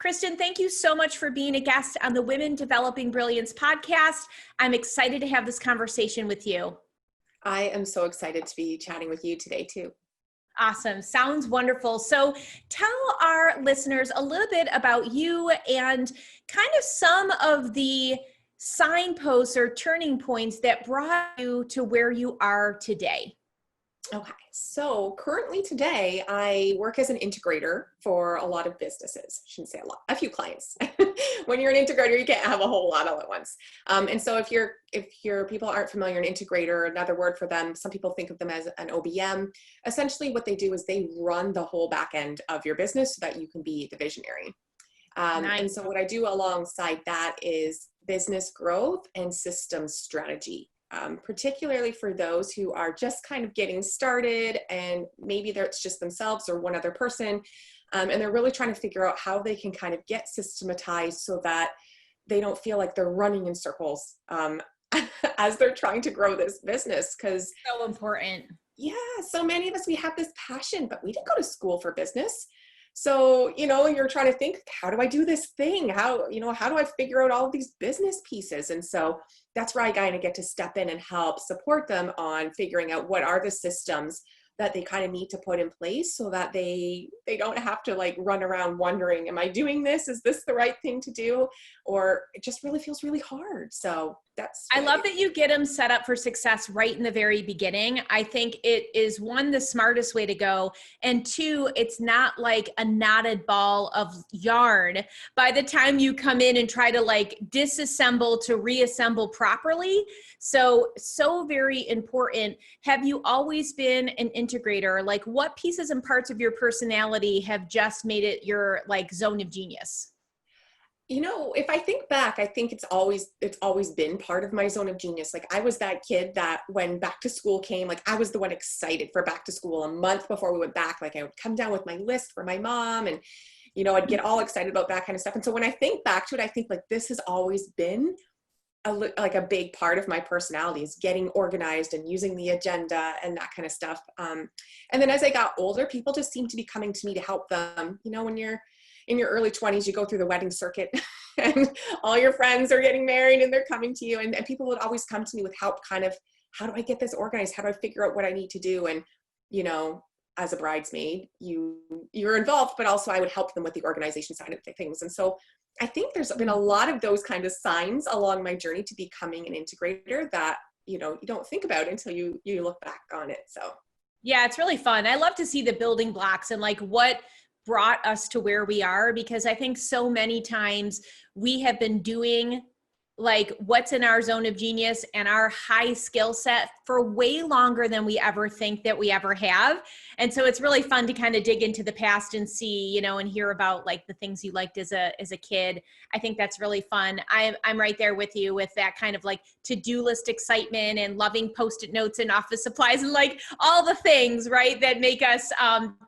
Kristen, thank you so much for being a guest on the Women Developing Brilliance podcast. I'm excited to have this conversation with you. I am so excited to be chatting with you today too. Awesome. Sounds wonderful. So tell our listeners a little bit about you and kind of some of the signposts or turning points that brought you to where you are today. Okay, so currently today I work as an integrator for a lot of businesses. I shouldn't say a lot, a few clients. When you're an integrator, you can't have a whole lot all at once. And so if your people aren't familiar, an integrator, another word for them, some people think of them as an OBM. Essentially what they do is they run the whole back end of your business so that you can be the visionary. Nice. And so what I do alongside that is business growth and systems strategy. Particularly for those who are just kind of getting started and maybe it's just themselves or one other person. And they're really trying to figure out how they can kind of get systematized so that they don't feel like they're running in circles as they're trying to grow this business. Because so important. Yeah, so many of us, we have this passion, but we didn't go to school for business. So, you're trying to think, how do I do this thing? How do I figure out all of these business pieces? And so that's where I kind of get to step in and help support them on figuring out what are the systems that they kind of need to put in place so that they don't have to like run around wondering, am I doing this? Is this the right thing to do? Or it just really feels really hard. So I love that you get them set up for success right in the very beginning. I think it is one, the smartest way to go. And two, it's not like a knotted ball of yarn by the time you come in and try to like disassemble to reassemble properly. So very important. Have you always been an integrator? Like what pieces and parts of your personality have just made it your like zone of genius? If I think back, I think it's always been part of my zone of genius. Like I was that kid that when back to school came, like I was the one excited for back to school a month before we went back. Like I would come down with my list for my mom and, I'd get all excited about that kind of stuff. And so when I think back to it, I think like this has always been a big part of my personality is getting organized and using the agenda and that kind of stuff. And then as I got older, people just seemed to be coming to me to help them. When you're in your early 20s, you go through the wedding circuit and all your friends are getting married and they're coming to you. And people would always come to me with help, kind of, how do I get this organized? How do I figure out what I need to do? And, as a bridesmaid, you're involved, but also I would help them with the organization side of things. And so I think there's been a lot of those kind of signs along my journey to becoming an integrator that, you don't think about until you look back on it. So. Yeah, it's really fun. I love to see the building blocks and like what brought us to where we are, because I think so many times we have been doing like what's in our zone of genius and our high skill set for way longer than we ever think that we ever have. And so it's really fun to kind of dig into the past and see, and hear about like the things you liked as a kid. I think that's really fun. I'm right there with you with that kind of like to-do list excitement and loving Post-it notes and office supplies and like all the things, right, that make us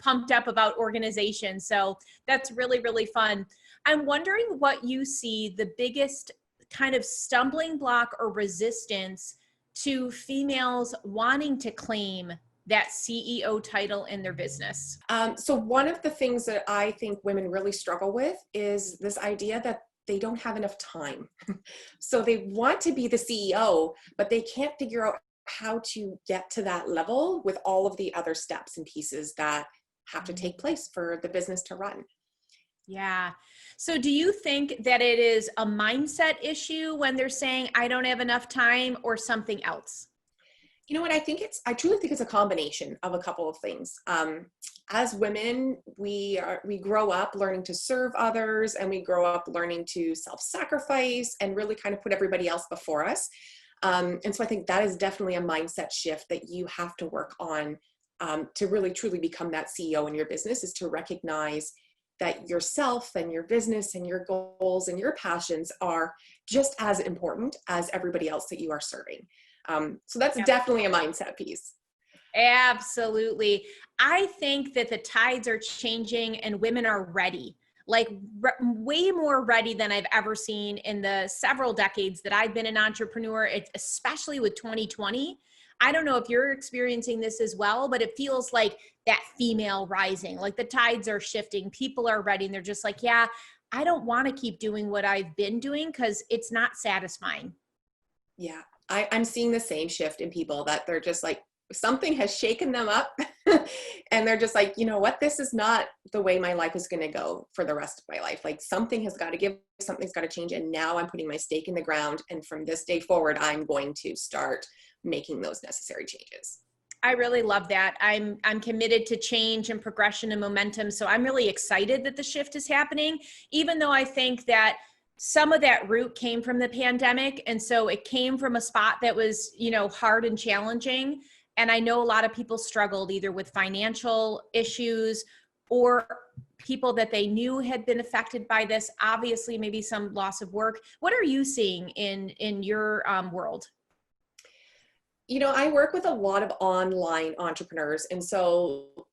pumped up about organization. So that's really, really fun. I'm wondering what you see the biggest kind of stumbling block or resistance to females wanting to claim that CEO title in their business? So one of the things that I think women really struggle with is this idea that they don't have enough time. So they want to be the CEO, but they can't figure out how to get to that level with all of the other steps and pieces that have to take place for the business to run. Yeah. So do you think that it is a mindset issue when they're saying, I don't have enough time, or something else? You know what? I truly think it's a combination of a couple of things. As women, we grow up learning to serve others, and we grow up learning to self-sacrifice and really kind of put everybody else before us. And so I think that is definitely a mindset shift that you have to work on to really truly become that CEO in your business, is to recognize that yourself and your business and your goals and your passions are just as important as everybody else that you are serving. So that's definitely a mindset piece. Absolutely. I think that the tides are changing and women are ready, like way more ready than I've ever seen in the several decades that I've been an entrepreneur. It's especially with 2020. I don't know if you're experiencing this as well, but it feels like that female rising, like the tides are shifting. People are ready and they're just like, yeah, I don't want to keep doing what I've been doing because it's not satisfying. Yeah, I'm seeing the same shift in people that they're just like, something has shaken them up and they're just like, you know what, this is not the way my life is going to go for the rest of my life. Like something has got to give, something's got to change. And now I'm putting my stake in the ground. And from this day forward, I'm going to start making those necessary changes. I really love that. I'm committed to change and progression and momentum. So I'm really excited that the shift is happening, even though I think that some of that root came from the pandemic. And so it came from a spot that was, you know, hard and challenging. And I know a lot of people struggled either with financial issues or people that they knew had been affected by this. Obviously, maybe some loss of work. What are you seeing in your world? You know, I work with a lot of online entrepreneurs. And so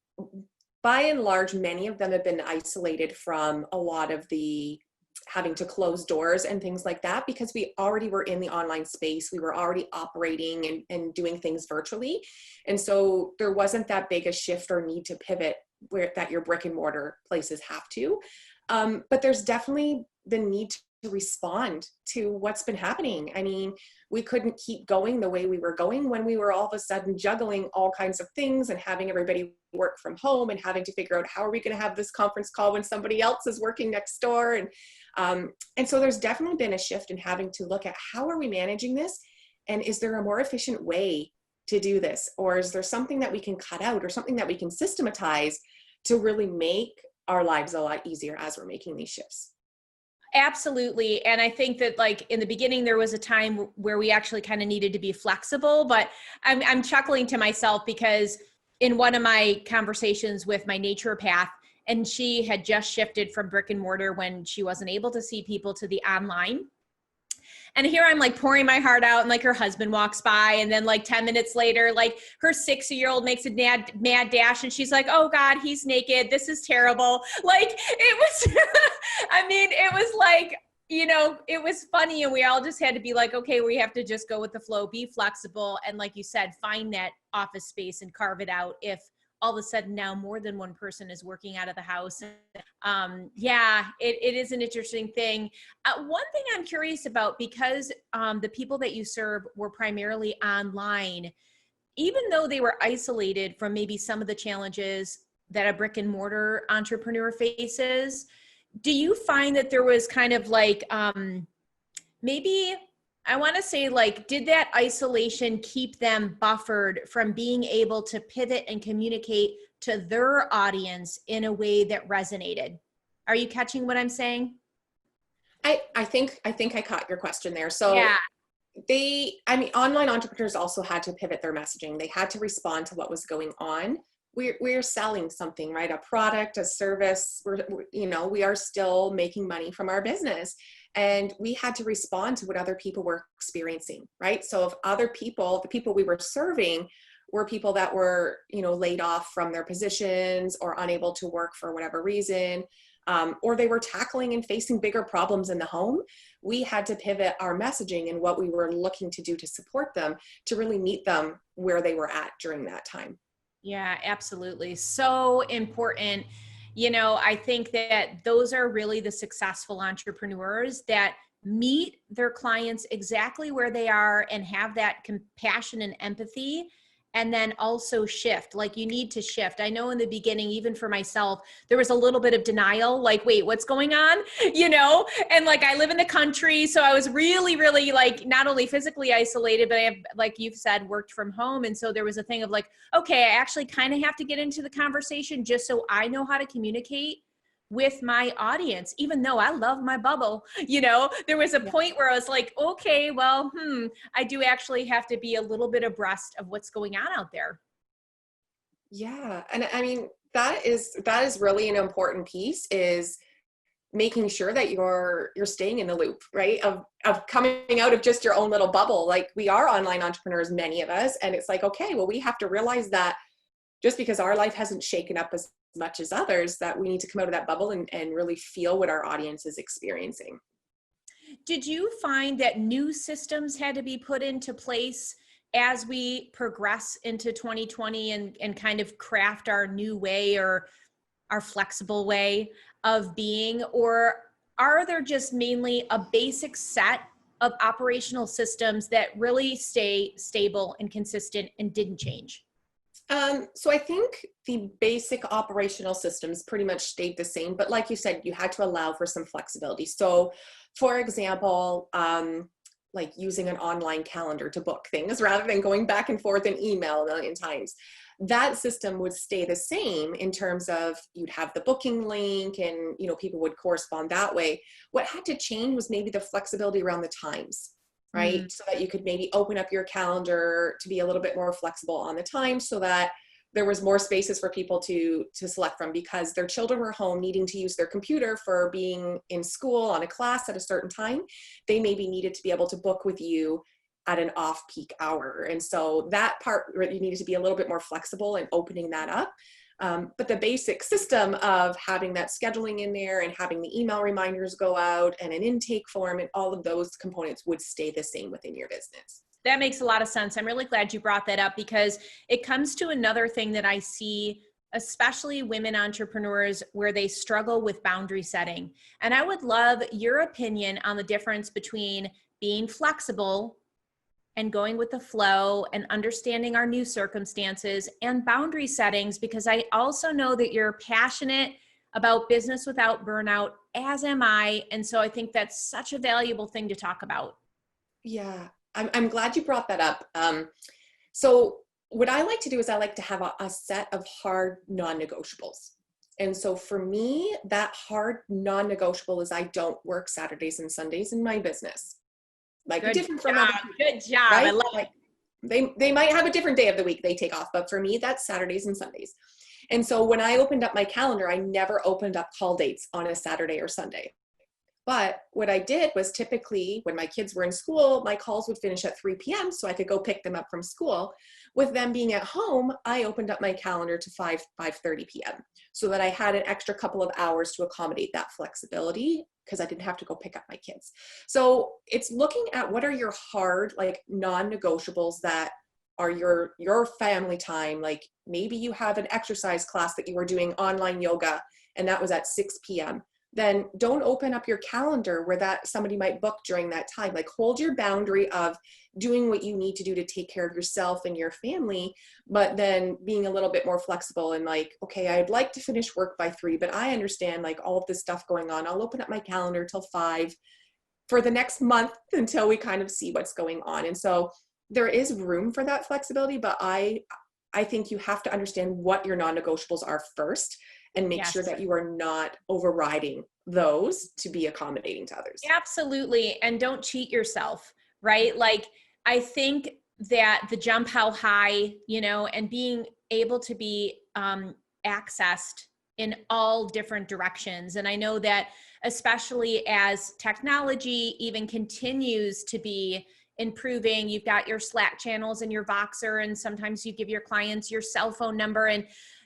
by and large, many of them have been isolated from a lot of the having to close doors and things like that, because we already were in the online space. We were already operating and doing things virtually. And so there wasn't that big a shift or need to pivot where that your brick and mortar places have to. But there's definitely the need to respond to what's been happening. I mean, we couldn't keep going the way we were going when we were all of a sudden juggling all kinds of things and having everybody work from home and having to figure out how are we going to have this conference call when somebody else is working next door. And so there's definitely been a shift in having to look at how are we managing this? And is there a more efficient way to do this? Or is there something that we can cut out or something that we can systematize to really make our lives a lot easier as we're making these shifts? Absolutely. And I think that like in the beginning, there was a time where we actually kind of needed to be flexible, but I'm chuckling to myself because in one of my conversations with my naturopath, and she had just shifted from brick and mortar when she wasn't able to see people to the online. And here I'm like pouring my heart out and like her husband walks by and then like 10 minutes later, like her 6-year-old makes a mad dash and she's like, oh God, he's naked. This is terrible. Like it was, I mean, it was like, you know, it was funny and we all just had to be like, okay, we have to just go with the flow, be flexible. And like you said, find that office space and carve it out if all of a sudden now more than one person is working out of the house. Yeah, it is an interesting thing. One thing I'm curious about, because the people that you serve were primarily online, even though they were isolated from maybe some of the challenges that a brick and mortar entrepreneur faces, do you find that there was kind of like, maybe I want to say like, did that isolation keep them buffered from being able to pivot and communicate to their audience in a way that resonated? Are you catching what I'm saying? I think I caught your question there. So Yeah. online entrepreneurs also had to pivot their messaging. They had to respond to what was going on. We're selling something, right? A product, a service. We are still making money from our business. And we had to respond to what other people were experiencing, right? So if other people, the people we were serving were people that were, laid off from their positions or unable to work for whatever reason, or they were tackling and facing bigger problems in the home, we had to pivot our messaging and what we were looking to do to support them to really meet them where they were at during that time. Yeah, absolutely. So important. I think that those are really the successful entrepreneurs that meet their clients exactly where they are and have that compassion and empathy, and then also shift. Like you need to shift. I know in the beginning, even for myself, there was a little bit of denial, like, wait, what's going on? And like I live in the country. So I was really, really like not only physically isolated, but I have, like you've said, worked from home. And so there was a thing of like, okay, I actually kind of have to get into the conversation just so I know how to communicate with my audience, even though I love my bubble. There was a point where I was like, okay, well, I do actually have to be a little bit abreast of what's going on out there. Yeah. And I mean, that is really an important piece, is making sure that you're staying in the loop, right? Of coming out of just your own little bubble. Like we are online entrepreneurs, many of us. And it's like, okay, well, we have to realize that just because our life hasn't shaken up as much as others, that we need to come out of that bubble and really feel what our audience is experiencing. Did you find that new systems had to be put into place as we progress into 2020 and kind of craft our new way or our flexible way of being? Or are there just mainly a basic set of operational systems that really stay stable and consistent and didn't change? So I think the basic operational systems pretty much stayed the same, but like you said, you had to allow for some flexibility. So for example, like using an online calendar to book things rather than going back and forth in email a million times. That system would stay the same in terms of you'd have the booking link and, you know, people would correspond that way. What had to change was maybe the flexibility around the times, right? So that you could maybe open up your calendar to be a little bit more flexible on the time so that there was more spaces for people to select from because their children were home needing to use their computer for being in school on a class at a certain time. They maybe needed to be able to book with you at an off-peak hour. And so that part, you needed to be a little bit more flexible and opening that up. But the basic system of having that scheduling in there and having the email reminders go out and an intake form and all of those components would stay the same within your business. That makes a lot of sense. I'm really glad you brought that up because it comes to another thing that I see, especially women entrepreneurs, where they struggle with boundary setting. And I would love your opinion on the difference between being flexible and going with the flow and understanding our new circumstances and boundary settings, because I also know that you're passionate about business without burnout, as am I. And so I think that's such a valuable thing to talk about. Yeah, I'm glad you brought that up. So what I like to do is I like to have a set of hard non-negotiables. And so for me, that hard non-negotiable is I don't work Saturdays and Sundays in my business. Like different from other people, good job. right? I love like they might have a different day of the week they take off, but for me, that's Saturdays and Sundays. And so when I opened up my calendar, I never opened up call dates on a Saturday or Sunday. But what I did was typically when my kids were in school, my calls would finish at 3 p.m. so I could go pick them up from school. With them being at home, I opened up my calendar to 5:30 p.m. so that I had an extra couple of hours to accommodate that flexibility because I didn't have to go pick up my kids. So it's looking at what are your hard, like non-negotiables that are your family time. Like maybe you have an exercise class that you were doing online yoga and that was at 6 p.m. Then don't open up your calendar where that somebody might book during that time. Like hold your boundary of doing what you need to do to take care of yourself and your family, but then being a little bit more flexible and like, okay, I'd like to finish work by 3, but I understand like all of this stuff going on. I'll open up my calendar till 5 for the next month until we kind of see what's going on. And so there is room for that flexibility, but I think you have to understand what your non-negotiables are first and make sure that you are not overriding those to be accommodating to others. Absolutely. And don't cheat yourself, right? Like, I think that the jump how high, and being able to be accessed in all different directions. And I know that especially as technology even continues to be improving, you've got your Slack channels and your Voxer, and sometimes you give your clients your cell phone number and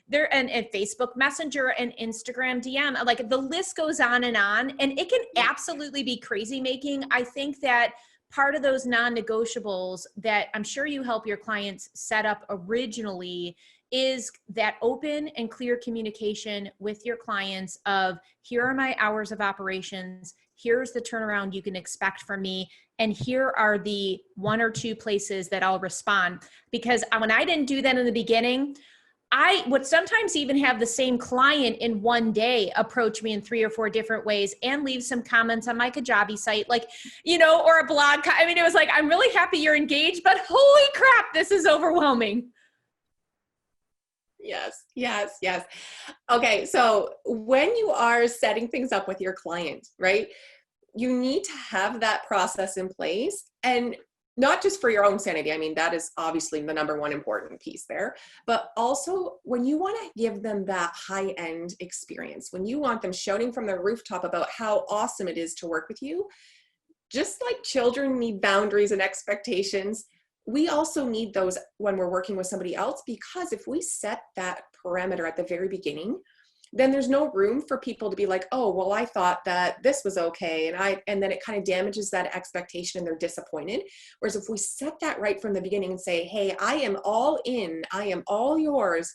Facebook Messenger and Instagram DM, like the list goes on, and it can absolutely be crazy making. I think that part of those non-negotiables that I'm sure you help your clients set up originally is that open and clear communication with your clients of, here are my hours of operations, here's the turnaround you can expect from me, and here are the 1 or 2 places that I'll respond. Because when I didn't do that in the beginning, I would sometimes even have the same client in one day approach me in 3 or 4 different ways and leave some comments on my Kajabi site, or a blog. I mean, it was like, I'm really happy you're engaged, but holy crap, this is overwhelming. Yes. Okay. So when you are setting things up with your client, right, you need to have that process in place, and not just for your own sanity. I mean, that is obviously the number one important piece there, but also when you want to give them that high-end experience, when you want them shouting from the rooftop about how awesome it is to work with you, just like children need boundaries and expectations, we also need those when we're working with somebody else, because if we set that parameter at the very beginning, then there's no room for people to be like, oh, well, I thought that this was okay. And then it kind of damages that expectation and they're disappointed. Whereas if we set that right from the beginning and say, hey, I am all in, I am all yours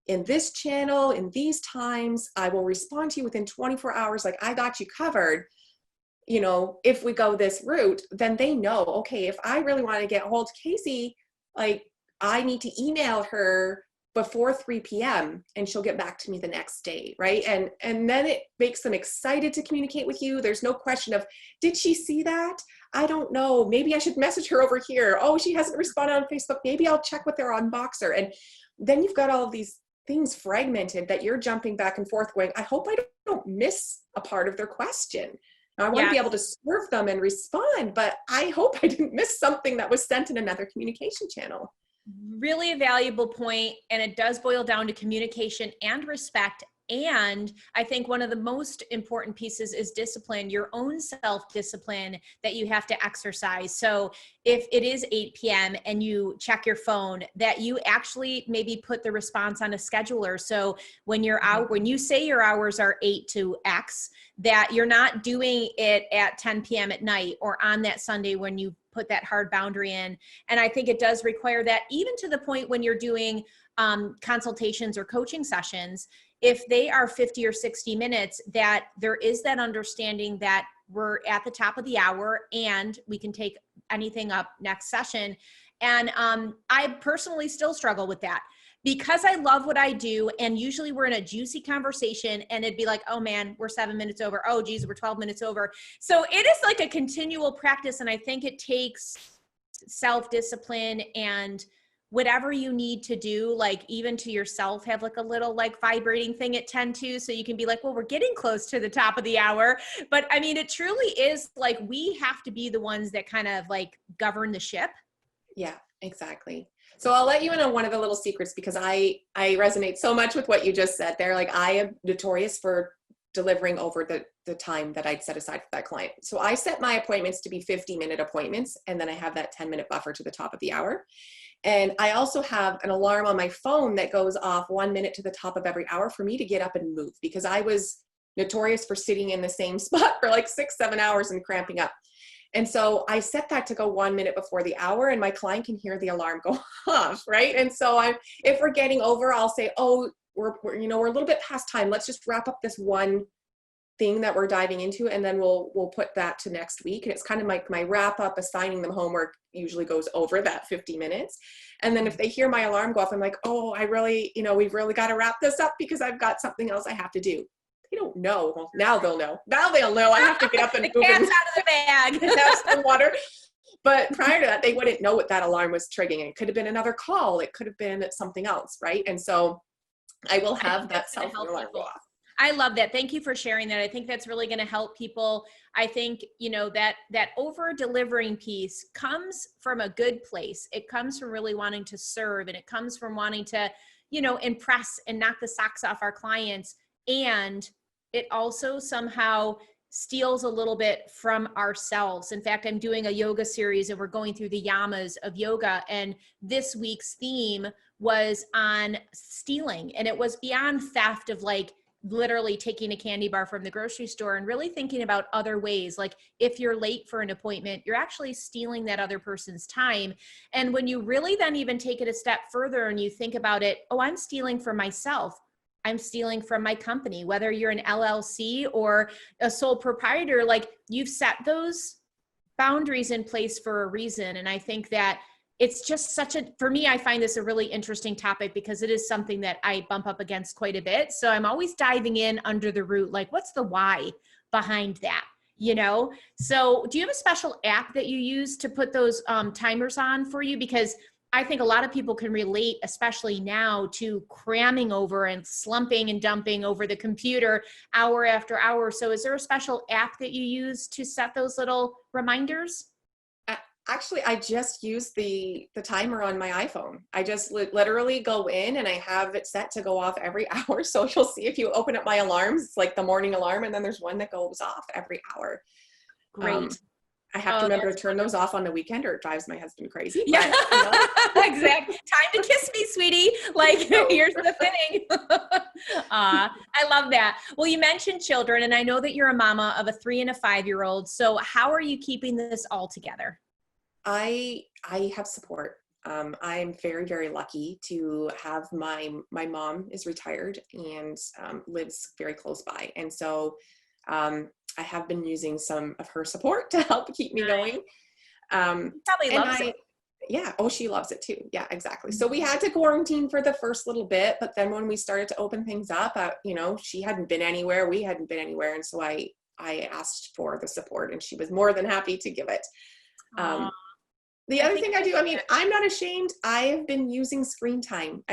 in this channel, in these times, I will respond to you within 24 hours. Like, I got you covered. you know, if we go this route, then they know, okay, if I really want to get a hold of Casey, like I need to email her before 3 p.m. and she'll get back to me the next day, right? And then it makes them excited to communicate with you. There's no question of, did she see that? I don't know. Maybe I should message her over here. Oh, she hasn't responded on Facebook. Maybe I'll check with their unboxer. And then you've got all of these things fragmented that you're jumping back and forth going, I hope I don't miss a part of their question. Now, I want to be able to serve them and respond, but I hope I didn't miss something that was sent in another communication channel. Really a valuable point, and it does boil down to communication and respect. And I think one of the most important pieces is discipline, your own self-discipline that you have to exercise. So if it is 8 p.m. and you check your phone, that you actually maybe put the response on a scheduler. So when you're out, when you say your hours are 8 to X, that you're not doing it at 10 p.m. at night or on that Sunday when you put that hard boundary in. And I think it does require that, even to the point when you're doing consultations or coaching sessions, if they are 50 or 60 minutes, that there is that understanding that we're at the top of the hour and we can take anything up next session. And I personally still struggle with that because I love what I do. And usually we're in a juicy conversation and it'd be like, oh man, we're 7 minutes over. Oh geez, we're 12 minutes over. So it is like a continual practice. And I think it takes self-discipline and whatever you need to do, like even to yourself, have like a little like vibrating thing at 10 to, so you can be like, well, we're getting close to the top of the hour. But I mean, it truly is like, we have to be the ones that kind of like govern the ship. Yeah, exactly. So I'll let you in on one of the little secrets, because I resonate so much with what you just said there. Like, I am notorious for delivering over the time that I'd set aside for that client. So I set my appointments to be 50-minute appointments. And then I have that 10-minute buffer to the top of the hour. And I also have an alarm on my phone that goes off 1 minute to the top of every hour for me to get up and move, because I was notorious for sitting in the same spot for like 6-7 hours and cramping up. And so I set that to go 1 minute before the hour, and my client can hear the alarm go off, right? And so if we're getting over, I'll say, oh, we're a little bit past time. Let's just wrap up this one thing that we're diving into, and then we'll put that to next week. And it's kind of like my wrap up. Assigning them homework usually goes over that 50 minutes. And then if they hear my alarm go off, I'm like, oh, we've really got to wrap this up because I've got something else I have to do. They don't know. Well, now they'll know. Now they'll know I have to get up and the cat's out of the bag and have some water. But prior to that, they wouldn't know what that alarm was triggering. It could have been another call. It could have been something else, right? And so I will have that self-alarm go off. I love that. Thank you for sharing that. I think that's really going to help people. I think, that over delivering piece comes from a good place. It comes from really wanting to serve, and it comes from wanting to, impress and knock the socks off our clients. And it also somehow steals a little bit from ourselves. In fact, I'm doing a yoga series and we're going through the yamas of yoga. And this week's theme was on stealing. And it was beyond theft of like literally taking a candy bar from the grocery store, and really thinking about other ways. Like, if you're late for an appointment, you're actually stealing that other person's time. And when you really then even take it a step further and you think about it, oh, I'm stealing from myself. I'm stealing from my company, whether you're an LLC or a sole proprietor, like, you've set those boundaries in place for a reason. And I think that it's just for me, I find this a really interesting topic because it is something that I bump up against quite a bit. So I'm always diving in under the root, like, what's the why behind that? So do you have a special app that you use to put those timers on for you? Because I think a lot of people can relate, especially now, to cramming over and slumping and dumping over the computer hour after hour. So is there a special app that you use to set those little reminders? Actually, I just use the timer on my iPhone. I just literally go in and I have it set to go off every hour. So you'll see, if you open up my alarms, it's like the morning alarm, and then there's one that goes off every hour. Great. I have to remember to turn those off on the weekend, or it drives my husband crazy. Yeah, but, exactly. Time to kiss me, sweetie. Like, here's the thing. I love that. Well, you mentioned children, and I know that you're a mama of a 3 and a 5-year-old. So how are you keeping this all together? I have support. I'm very, very lucky to have my mom is retired and lives very close by. And so I have been using some of her support to help keep me going. Probably loves it. Yeah. Oh, she loves it too. Yeah, exactly. So we had to quarantine for the first little bit, but then when we started to open things up, she hadn't been anywhere. We hadn't been anywhere. And so I asked for the support and she was more than happy to give it. The other thing I do, I'm not ashamed. I have been using screen time.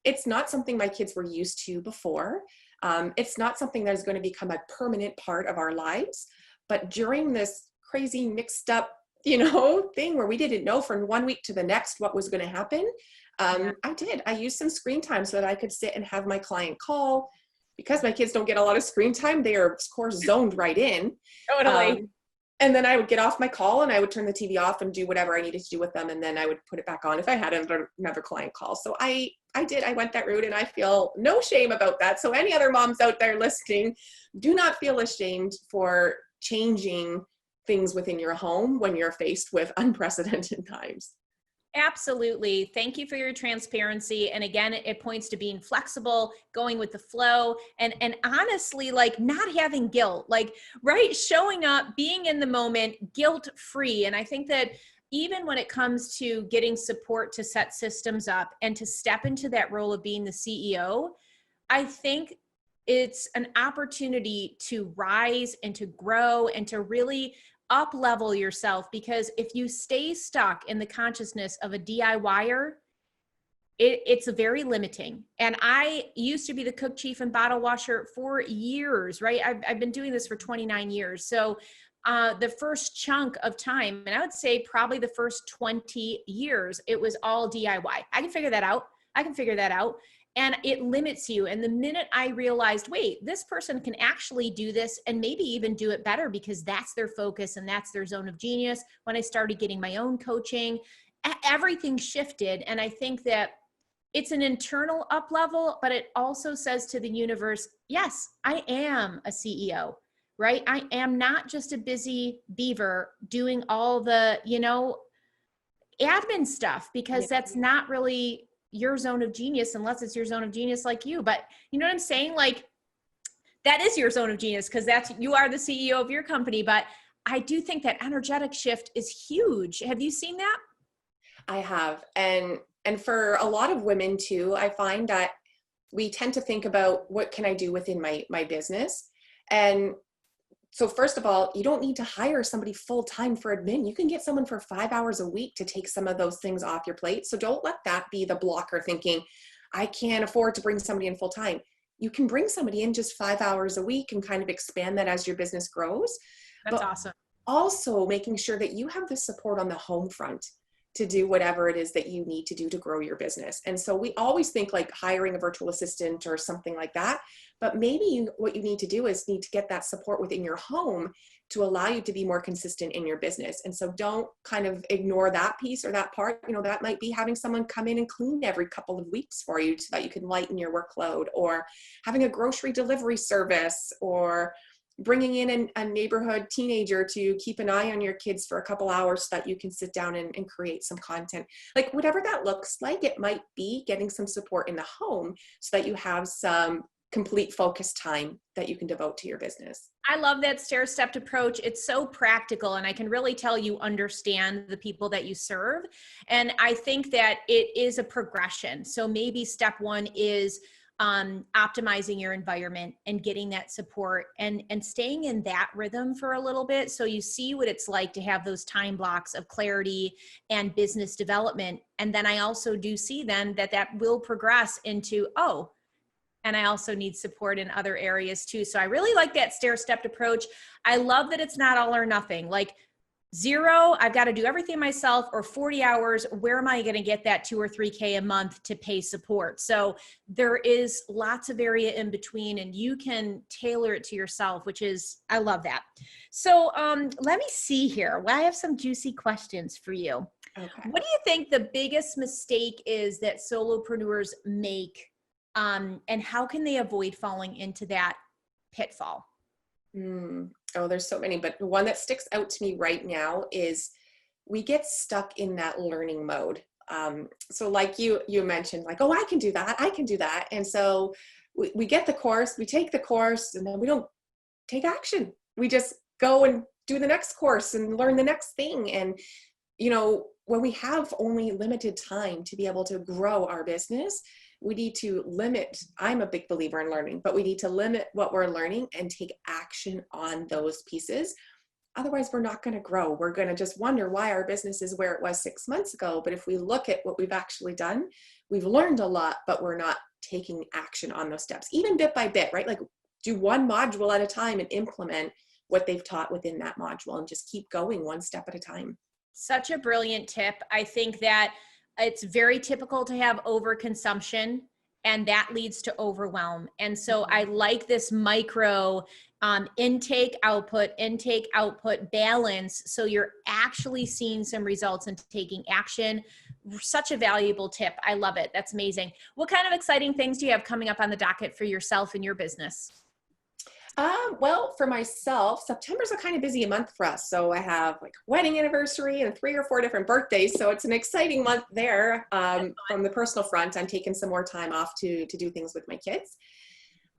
It's not something my kids were used to before. It's not something that is going to become a permanent part of our lives. But during this crazy mixed up, thing where we didn't know from one week to the next what was going to happen, I used some screen time so that I could sit and have my client call. Because my kids don't get a lot of screen time, they are, of course, zoned right in. Totally. And then I would get off my call and I would turn the TV off and do whatever I needed to do with them. And then I would put it back on if I had another client call. So I went that route and I feel no shame about that. So any other moms out there listening, do not feel ashamed for changing things within your home when you're faced with unprecedented times. Absolutely. Thank you for your transparency. And again, it points to being flexible, going with the flow, and honestly, like not having guilt, right? Showing up, being in the moment, guilt-free. And I think that even when it comes to getting support to set systems up and to step into that role of being the CEO, I think it's an opportunity to rise and to grow and to really up level yourself, because if you stay stuck in the consciousness of a DIYer, it's very limiting. And I used to be the cook, chief, and bottle washer for years, right? I've been doing this for 29 years. So the first chunk of time, and I would say probably the first 20 years, it was all DIY. I can figure that out. And it limits you. And the minute I realized, wait, this person can actually do this and maybe even do it better because that's their focus and that's their zone of genius. When I started getting my own coaching, everything shifted. And I think that it's an internal up level, but it also says to the universe, yes, I am a CEO, right? I am not just a busy beaver doing all the, admin stuff, because that's not really your zone of genius unless it's your zone of genius like you. But you know what I'm saying? Like that is your zone of genius because you are the CEO of your company. But I do think that energetic shift is huge. Have you seen that? I have. And for a lot of women too, I find that we tend to think about what can I do within my business. And so first of all, you don't need to hire somebody full-time for admin. You can get someone for 5 hours a week to take some of those things off your plate. So don't let that be the blocker thinking, I can't afford to bring somebody in full-time. You can bring somebody in just 5 hours a week and kind of expand that as your business grows. That's awesome. Also making sure that you have the support on the home front to do whatever it is that you need to do to grow your business. And so we always think like hiring a virtual assistant or something like that, but maybe what you need to do is need to get that support within your home to allow you to be more consistent in your business. And so don't kind of ignore that piece or that part. That might be having someone come in and clean every couple of weeks for you so that you can lighten your workload, or having a grocery delivery service, or bringing in a neighborhood teenager to keep an eye on your kids for a couple hours so that you can sit down and create some content. Like whatever that looks like, it might be getting some support in the home so that you have some complete focus time that you can devote to your business. I love that stair-stepped approach. It's so practical, and I can really tell you understand the people that you serve. And I think that it is a progression. So maybe step one is optimizing your environment and getting that support and staying in that rhythm for a little bit. So you see what it's like to have those time blocks of clarity and business development. And then I also do see then that will progress into, and I also need support in other areas too. So I really like that stair-stepped approach. I love that it's not all or nothing. Like 0, I've got to do everything myself, or 40 hours, where am I going to get that 2 or 3K a month to pay support? So there is lots of area in between, and you can tailor it to yourself, which is, I love that. So let me see here. Well, I have some juicy questions for you. Okay. What do you think the biggest mistake is that solopreneurs make, and how can they avoid falling into that pitfall? Oh, there's so many, but the one that sticks out to me right now is we get stuck in that learning mode. So like you mentioned, like, I can do that. And so we get the course, we take the course, and then we don't take action. We just go and do the next course and learn the next thing. And, when we have only limited time to be able to grow our business, we need to limit. I'm a big believer in learning, but we need to limit what we're learning and take action on those pieces. Otherwise, we're not going to grow. We're going to just wonder why our business is where it was 6 months ago. But if we look at what we've actually done, we've learned a lot, but we're not taking action on those steps, even bit by bit, right? Like do one module at a time and implement what they've taught within that module and just keep going one step at a time. Such a brilliant tip. I think that it's very typical to have overconsumption, and that leads to overwhelm. And so I like this micro intake, output balance. So you're actually seeing some results and taking action. Such a valuable tip. I love it. That's amazing. What kind of exciting things do you have coming up on the docket for yourself and your business? Well, for myself, September's a kind of busy month for us. So I have like wedding anniversary and 3 or 4 different birthdays. So it's an exciting month there. From the personal front, I'm taking some more time off to do things with my kids.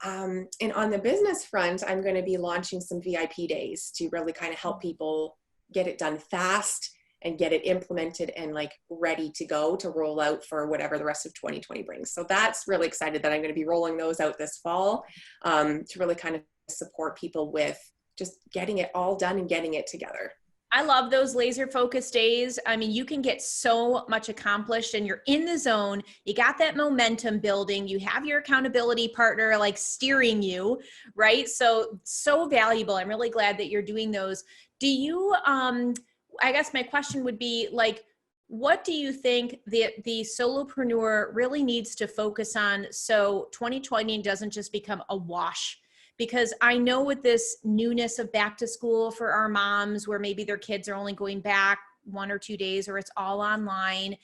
And on the business front, I'm going to be launching some VIP days to really kind of help people get it done fast and get it implemented and like ready to go to roll out for whatever the rest of 2020 brings. So that's really excited that I'm going to be rolling those out this fall to really kind of support people with just getting it all done and getting it together. I love those laser focused days. I mean, you can get so much accomplished and you're in the zone. You got that momentum building. You have your accountability partner like steering you, right? So valuable. I'm really glad that you're doing those. Do you, I guess my question would be like, what do you think the solopreneur really needs to focus on so 2020 doesn't just become a wash? Because I know with this newness of back to school for our moms, where maybe their kids are only going back 1 or 2 days, or it's all online.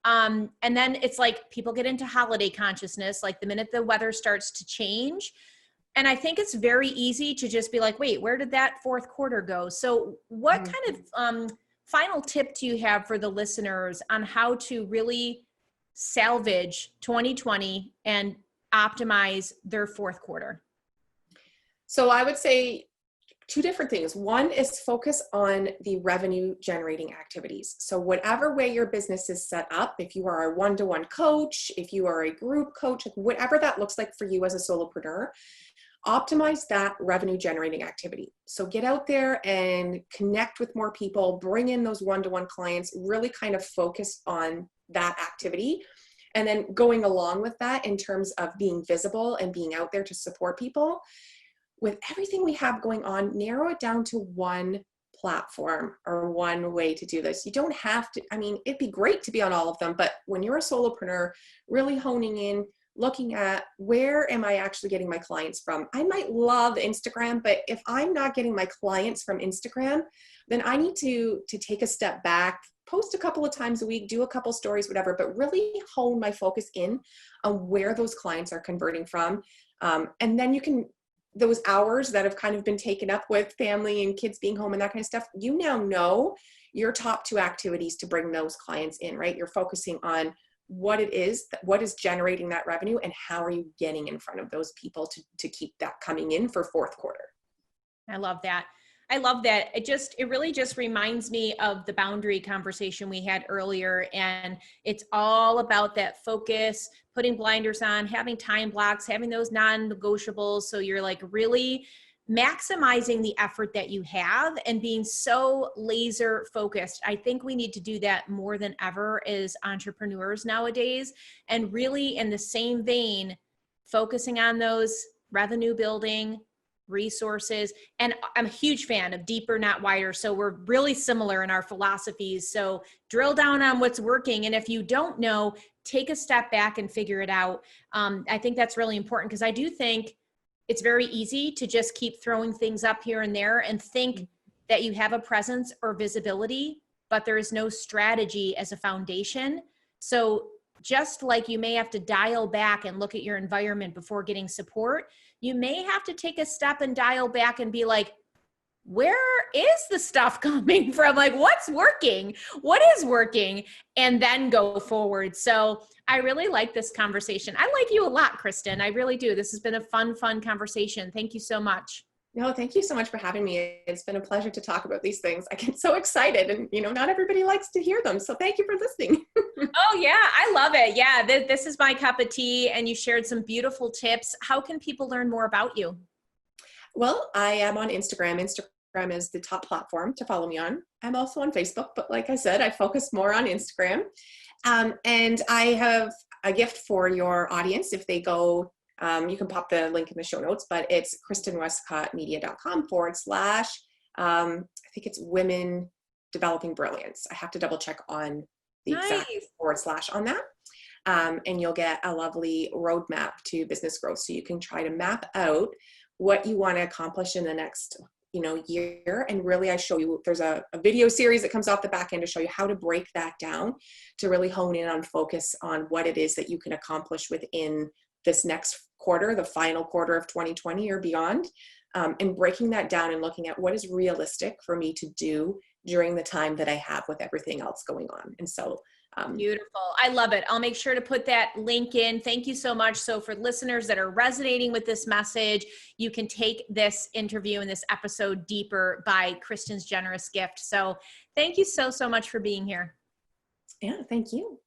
And then it's like people get into holiday consciousness, like the minute the weather starts to change. And I think it's very easy to just be like, wait, where did that fourth quarter go? So what kind of final tip do you have for the listeners on how to really salvage 2020 and optimize their fourth quarter? So I would say 2 different things. One is focus on the revenue generating activities. So whatever way your business is set up, if you are a one-to-one coach, if you are a group coach, whatever that looks like for you as a solopreneur, optimize that revenue generating activity. So get out there and connect with more people, bring in those one-to-one clients, really kind of focus on that activity. And then going along with that in terms of being visible and being out there to support people. With everything we have going on, narrow it down to one platform or one way to do this. You don't have to, I mean, it'd be great to be on all of them, but when you're a solopreneur, really honing in, looking at where am I actually getting my clients from? I might love Instagram, but if I'm not getting my clients from Instagram, then I need to take a step back, post a couple of times a week, do a couple stories, whatever, but really hone my focus in on where those clients are converting from. And then you can, those hours that have kind of been taken up with family and kids being home and that kind of stuff, you now know your top 2 activities to bring those clients in, right? You're focusing on what it is, what is generating that revenue, and how are you getting in front of those people to keep that coming in for fourth quarter. I love that. I love that. It really just reminds me of the boundary conversation we had earlier. And it's all about that focus, putting blinders on, having time blocks, having those non-negotiables. So you're like really maximizing the effort that you have and being so laser focused. I think we need to do that more than ever as entrepreneurs nowadays. And really in the same vein, focusing on those revenue building resources. And I'm a huge fan of deeper, not wider. So we're really similar in our philosophies. So drill down on what's working. And if you don't know, take a step back and figure it out. I think that's really important because I do think it's very easy to just keep throwing things up here and there and think that you have a presence or visibility, but there is no strategy as a foundation. So just like you may have to dial back and look at your environment before getting support, you may have to take a step and dial back and be like, where is the stuff coming from? Like, what's working? What is working? And then go forward. So I really like this conversation. I like you a lot, Kristen. I really do. This has been a fun conversation. Thank you so much. No, thank you so much for having me. It's been a pleasure to talk about these things. I get so excited and, not everybody likes to hear them. So thank you for listening. Oh yeah, I love it. Yeah, this is my cup of tea, and you shared some beautiful tips. How can people learn more about you? Well, I am on Instagram. Instagram is the top platform to follow me on. I'm also on Facebook, but like I said, I focus more on Instagram. And I have a gift for your audience. If they go, you can pop the link in the show notes, but it's KristenWestcottMedia.com / I think it's Women Developing Brilliance. I have to double check on the exact / on that. And you'll get a lovely roadmap to business growth. So you can try to map out what you want to accomplish in the next year. And really, I show you, there's a video series that comes off the back end to show you how to break that down, to really hone in on focus on what it is that you can accomplish within this next quarter, the final quarter of 2020 or beyond, and breaking that down and looking at what is realistic for me to do during the time that I have with everything else going on. And so beautiful. I love it. I'll make sure to put that link in. Thank you so much. So for listeners that are resonating with this message, you can take this interview and this episode deeper by Kristen's generous gift. So thank you so much for being here. Yeah, thank you.